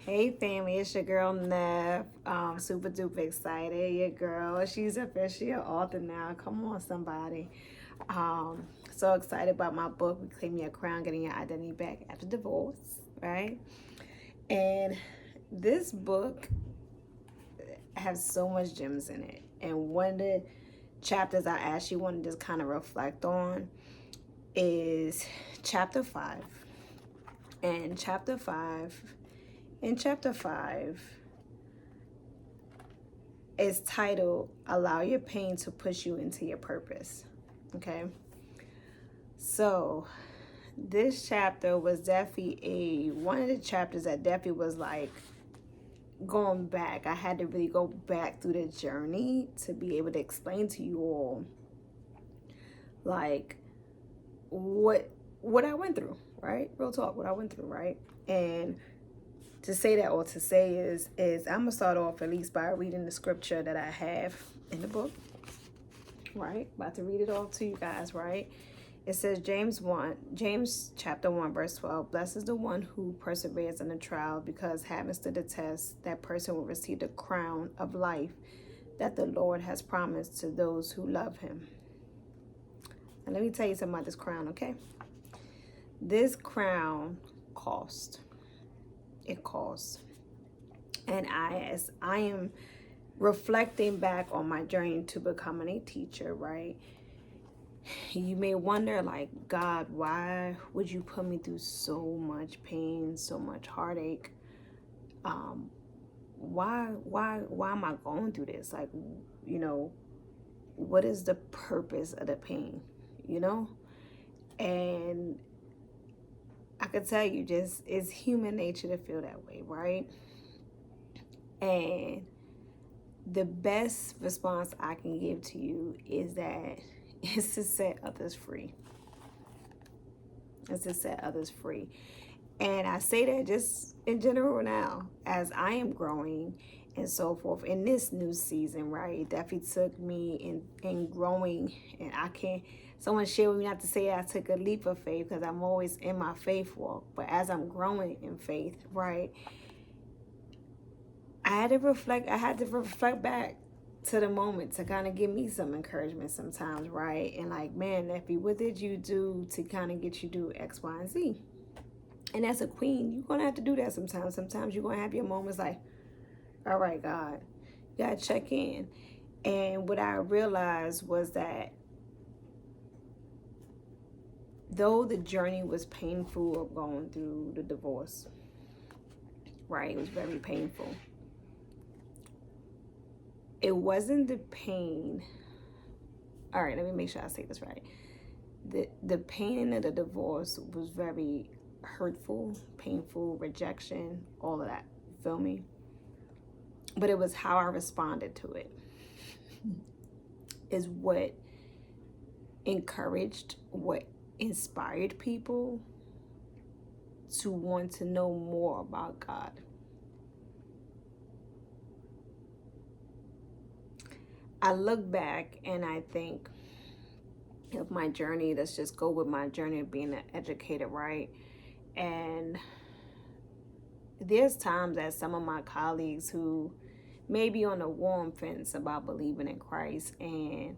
Hey family, it's your girl Nev. Super duper excited. Your girl, she's officially an author now. Come on, somebody. So excited about my book, Reclaim Your Crown, Getting Your Identity Back After Divorce, right? And this book has so much gems in it. And one of the chapters I actually wanted to just kind of reflect on is chapter 5. And chapter 5 is titled Allow Your Pain to Push You into Your Purpose. Okay. So this chapter was definitely one of the chapters that definitely was like going back. I had to really go back through the journey to be able to explain to you all like what I went through, right? Real talk, what I went through, right? And to say that, or to say is I'm gonna start off at least by reading the scripture that I have in the book, right? About to read it all to you guys, right? It says James chapter 1 verse 12, blessed is the one who perseveres in the trial, because having stood the test, that person will receive the crown of life that the Lord has promised to those who love him. And let me tell you something about this crown, okay? This crown cost. It costs. And as I am reflecting back on my journey to becoming a teacher, right? You may wonder, like, God, why would you put me through so much pain, so much heartache? Why am I going through this? Like, you know, what is the purpose of the pain? You know? And I could tell you, just it's human nature to feel that way, right? And the best response I can give to you is that it's to set others free. It's to set others free. And I say that just in general now, as I am growing and so forth in this new season, right? It definitely took me in growing, and I can't, someone shared with me not to say I took a leap of faith, because I'm always in my faith walk. But as I'm growing in faith, right? I had to reflect back to the moment to kind of give me some encouragement sometimes, right? And like, man, Effie, what did you do to kind of get you do X, Y, and Z? And as a queen, you're going to have to do that sometimes. Sometimes you're going to have your moments like, all right, God, you got to check in. And what I realized was that though the journey was painful of going through the divorce, right? It was very painful. It wasn't the pain. All right, let me make sure I say this right. The pain of the divorce was very hurtful, painful, rejection, all of that. Feel me? But it was how I responded to it is what encouraged, what inspired people to want to know more about God. I look back and I think of my journey. Let's just go with my journey of being an educator, right? And there's times that some of my colleagues who may be on a warm fence about believing in Christ, and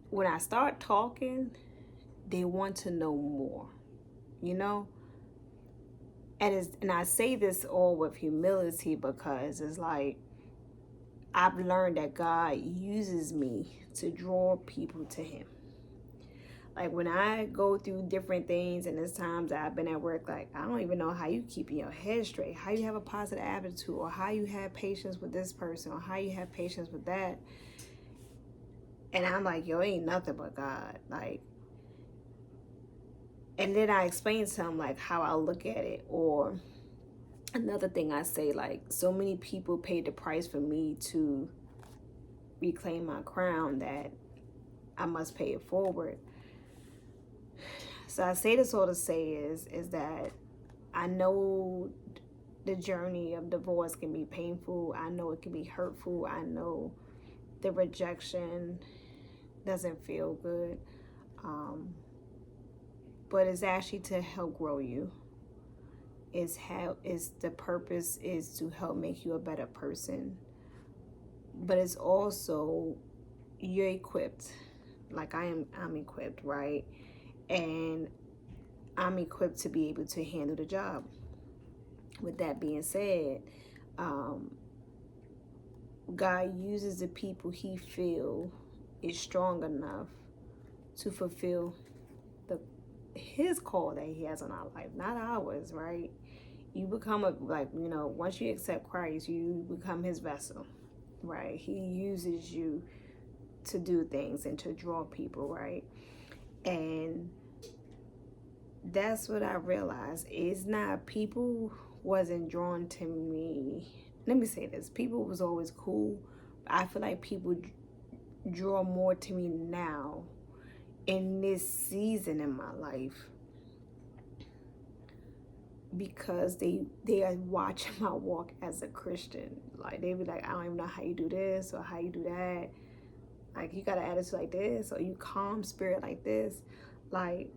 when I start talking, they want to know more, you know? And I say this all with humility, because it's like I've learned that God uses me to draw people to him. Like when I go through different things, and there's times that I've been at work, like, I don't even know how you keep your head straight, how you have a positive attitude, or how you have patience with this person, or how you have patience with that. And I'm like, yo, ain't nothing but God. Like, and then I explain to him like how I look at it. Or another thing I say, like, so many people paid the price for me to reclaim my crown that I must pay it forward. So I say this all to say is that I know the journey of divorce can be painful. I know it can be hurtful. I know the rejection doesn't feel good. But it's actually to help grow you. is the purpose is to help make you a better person, but it's also you're equipped. Like I'm equipped, right? And I'm equipped to be able to handle the job. With that being said, um, God uses the people he feel is strong enough to fulfill the his call that he has on our life, not ours, right? You become once you accept Christ, you become his vessel, right? He uses you to do things and to draw people, right? And that's what I realized. It's not people wasn't drawn to me. Let me say this: people was always cool. But I feel like people draw more to me now in this season in my life because they are watching my walk as a Christian. Like they be like, I don't even know how you do this or how you do that. Like you got an attitude like this or you calm spirit like this. Like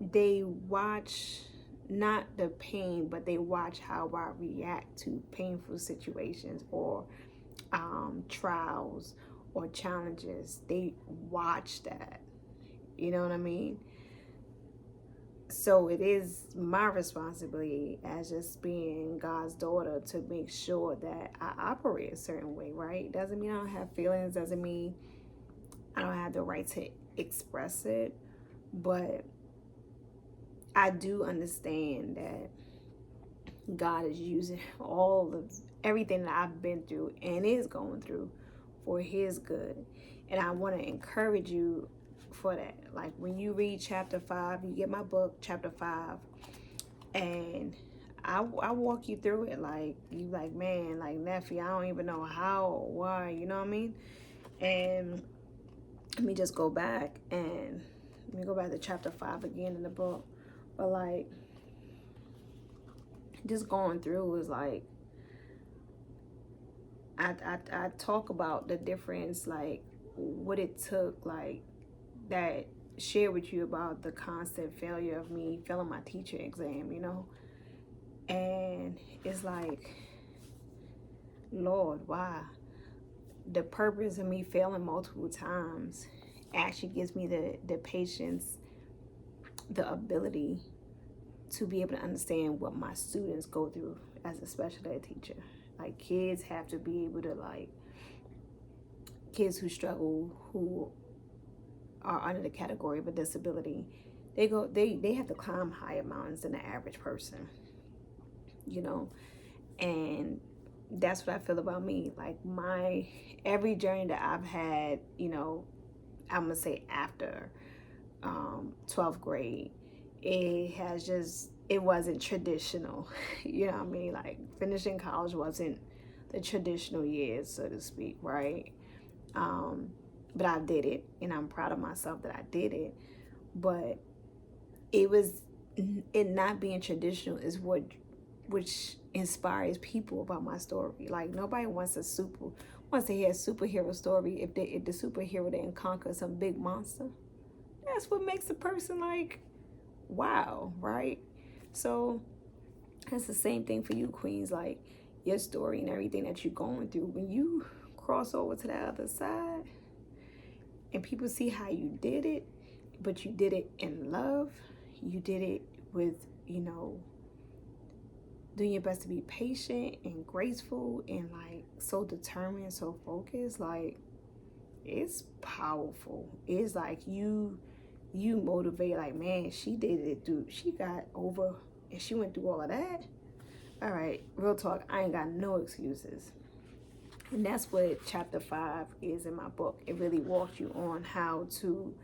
they watch not the pain, but they watch how I react to painful situations or trials or challenges. They watch that. You know what I mean? So it is my responsibility as just being God's daughter to make sure that I operate a certain way, right? Doesn't mean I don't have feelings, doesn't mean I don't have the right to express it, but I do understand that God is using all of everything that I've been through and is going through for his good. And I want to encourage you for that. Like when you read chapter 5, you get my book, chapter 5, and I walk you through it. Like you like, man, like nephew, I don't even know how or why, you know what I mean? And let me just go back and let me go back to chapter 5 again in the book. But like just going through was like I talk about the difference, like what it took, like that share with you about the constant failure of me failing my teacher exam, you know? And it's like, Lord, why? The purpose of me failing multiple times actually gives me the patience, the ability to be able to understand what my students go through as a special ed teacher. Like kids have to be able to kids who struggle, who are under the category of a disability, they have to climb higher mountains than the average person, you know? And that's what I feel about me. Like every journey that I've had, you know, I'm gonna say after 12th grade, it wasn't traditional. You know what I mean? Like finishing college wasn't the traditional years, so to speak, right? But I did it, and I'm proud of myself that I did it. But it not being traditional is which inspires people about my story. Like nobody wants to hear a superhero story if the superhero didn't conquer some big monster. That's what makes a person like, wow, right? So that's the same thing for you, queens. Like your story and everything that you're going through, when you cross over to the other side and people see how you did it, but you did it in love, you did it with, you know, doing your best to be patient and graceful and like so determined, so focused, like it's powerful. It's like you motivate, like, man, she did it, dude. She got over and she went through all of that. All right, real talk, I ain't got no excuses. And that's what chapter 5 is in my book. It really walks you on how to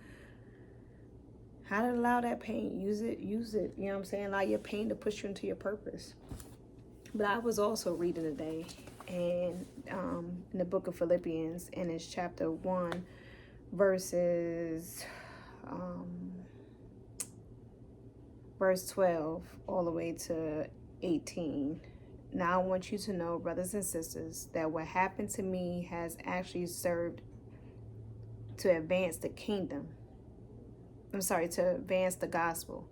allow that pain, use it, you know what I'm saying? Allow your pain to push you into your purpose. But I was also reading today and in the book of Philippians, and it's chapter 1 verses verse 12 all the way to 18. Now I want you to know, brothers and sisters, that what happened to me has actually served to advance the kingdom. To advance the gospel,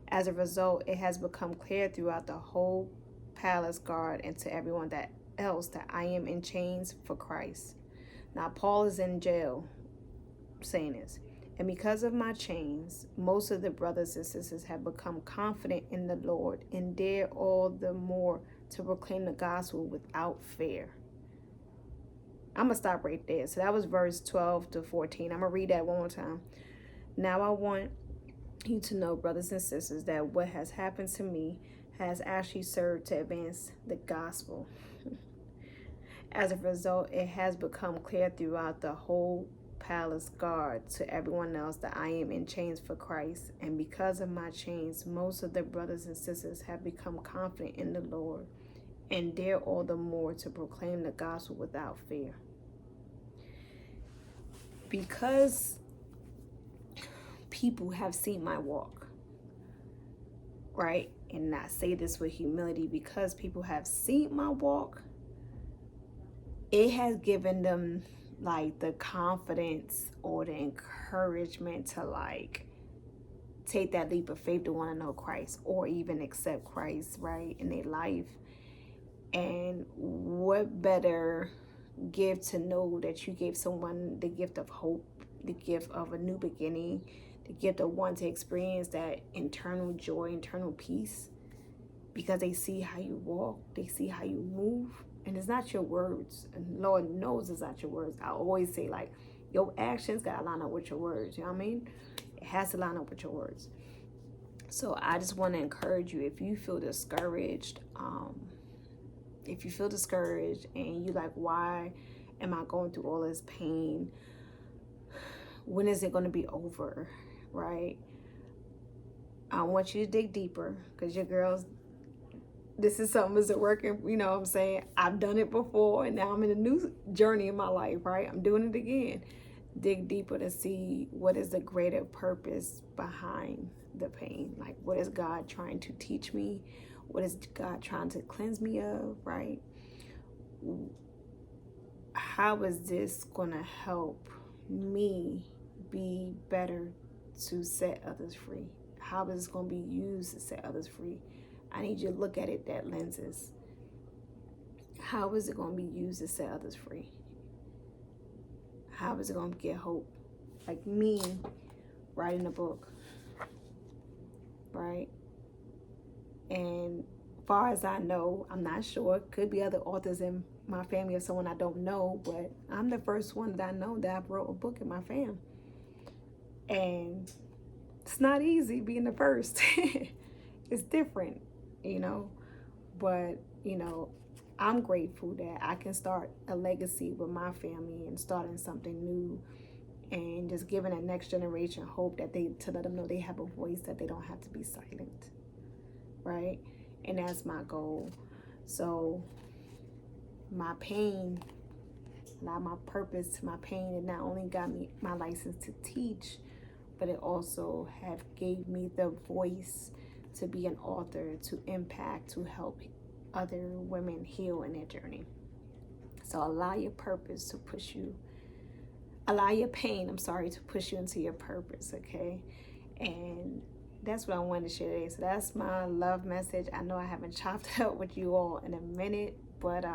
As a result, it has become clear throughout the whole palace guard and to everyone else that I am in chains for Christ. Now, Paul is in jail saying this. And because of my chains, most of the brothers and sisters have become confident in the Lord and dare all the more to proclaim the gospel without fear. I'm going to stop right there. So that was verse 12 to 14. I'm going to read that one more time. Now I want you to know, brothers and sisters, that what has happened to me has actually served to advance the gospel. As a result, it has become clear throughout the whole palace guard to everyone else that I am in chains for Christ. And because of my chains, most of the brothers and sisters have become confident in the Lord and dare all the more to proclaim the gospel without fear. Because people have seen my walk, right? And I say this with humility, because people have seen my walk, it has given them like the confidence or the encouragement to like take that leap of faith to want to know Christ or even accept Christ, right, in their life. And what better gift to know that you gave someone the gift of hope, the gift of a new beginning, the gift of wanting to experience that internal joy, internal peace, because they see how you walk, they see how you move. And it's not your words. And Lord knows it's not your words. I always say, like, your actions got to line up with your words. You know what I mean? It has to line up with your words. So I just want to encourage you, if you feel discouraged, and you like, why am I going through all this pain? When is it going to be over, right? I want you to dig deeper, because your girls, this is something that's working, you know what I'm saying? I've done it before, and now I'm in a new journey in my life, right? I'm doing it again. Dig deeper to see what is the greater purpose behind the pain. Like, what is God trying to teach me? What is God trying to cleanse me of, right? How is this going to help me be better to set others free? How is this going to be used to set others free? I need you to look at it that lenses. How is it going to be used to set others free? How is it going to get hope? Like me writing a book, right? And far as I know, I'm not sure, could be other authors in my family or someone I don't know, but I'm the first one that I know that I've wrote a book in my fam. And it's not easy being the first. It's different, you know, but, you know, I'm grateful that I can start a legacy with my family and starting something new and just giving a next generation hope that to let them know they have a voice, that they don't have to be silent, right? And that's my goal. So my pain, not my purpose, my pain, it not only got me my license to teach, but it also have gave me the voice to be an author, to impact, to help other women heal in their journey. So allow your purpose to push you, allow your pain, to push you into your purpose, okay? And that's what I wanted to share today. So that's my love message. I know I haven't chopped it up with you all in a minute, but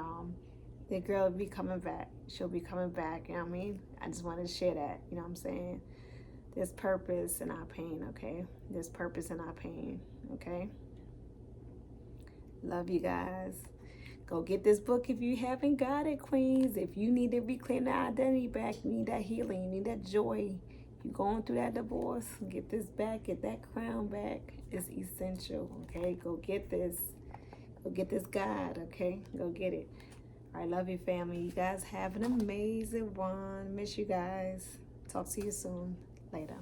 the girl will be coming back. She'll be coming back, you know what I mean? I just wanted to share that, you know what I'm saying? There's purpose in our pain, okay? There's purpose in our pain, okay? Love you guys. Go get this book if you haven't got it, queens. If you need to reclaim that identity back, you need that healing, you need that joy. You going through that divorce, get this back, get that crown back. It's essential, okay? Go get this. Go get this guide, okay? Go get it. All right, love you, family. You guys have an amazing one. Miss you guys. Talk to you soon. Later.